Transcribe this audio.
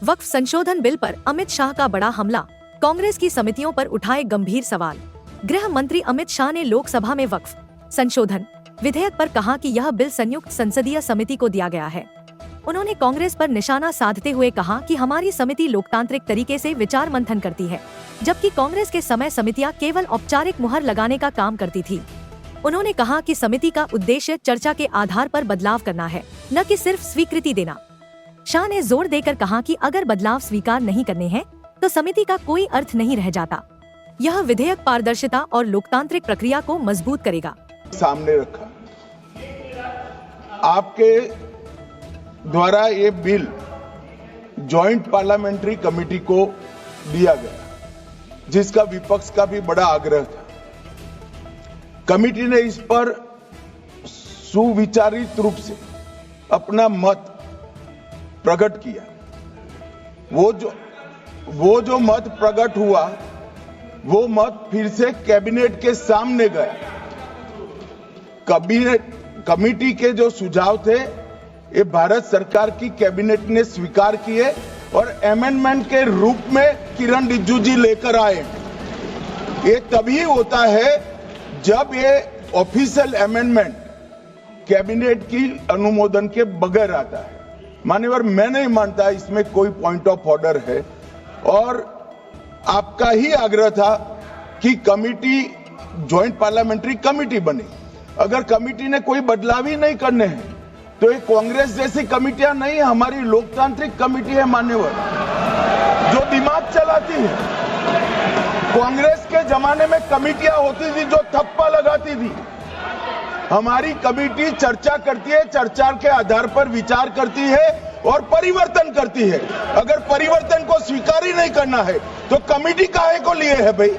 वक्फ संशोधन बिल पर अमित शाह का बड़ा हमला, कांग्रेस की समितियों पर उठाए गंभीर सवाल। गृह मंत्री अमित शाह ने लोकसभा में वक्फ संशोधन विधेयक पर कहा कि यह बिल संयुक्त संसदीय समिति को दिया गया है। उन्होंने कांग्रेस पर निशाना साधते हुए कहा कि हमारी समिति लोकतांत्रिक तरीके से विचार मंथन करती है, जबकि कांग्रेस के समय समितियां केवल औपचारिक मुहर लगाने का काम करती थी। उन्होंने कहा कि समिति का उद्देश्य चर्चा के आधार पर बदलाव करना है, न कि सिर्फ स्वीकृति देना। शाह ने जोर देकर कहा कि अगर बदलाव स्वीकार नहीं करने हैं, तो समिति का कोई अर्थ नहीं रह जाता। यह विधेयक पारदर्शिता और लोकतांत्रिक प्रक्रिया को मजबूत करेगा। सामने रखा आपके द्वारा ये बिल जॉइंट पार्लियामेंट्री कमेटी को दिया गया, जिसका विपक्ष का भी बड़ा आग्रह था। कमेटी ने इस पर सुविचारित रूप से अपना मत प्रकट किया। वो जो मत प्रकट हुआ, वो मत फिर से कैबिनेट के सामने गया। कमेटी के जो सुझाव थे, ये भारत सरकार की कैबिनेट ने स्वीकार किए और अमेंडमेंट के रूप में किरण रिजिजू जी लेकर आए। ये तभी होता है जब ये ऑफिशियल अमेंडमेंट कैबिनेट की अनुमोदन के बगैर आता है। मान्यवर, मैं नहीं मानता इसमें कोई पॉइंट ऑफ ऑर्डर है, और आपका ही आग्रह था कि कमेटी जॉइंट पार्लियामेंट्री कमेटी बने। अगर कमेटी ने कोई बदलाव ही नहीं करने हैं, तो ये कांग्रेस जैसी कमेटियां नहीं, हमारी लोकतांत्रिक कमेटी है मान्यवर, जो दिमाग चलाती है। कांग्रेस के जमाने में कमेटियां होती थी जो थप्पा लगाती थी। हमारी कमेटी चर्चा करती है, चर्चा के आधार पर विचार करती है और परिवर्तन करती है। अगर परिवर्तन को स्वीकार ही नहीं करना है, तो कमेटी काहे को लिए है भाई?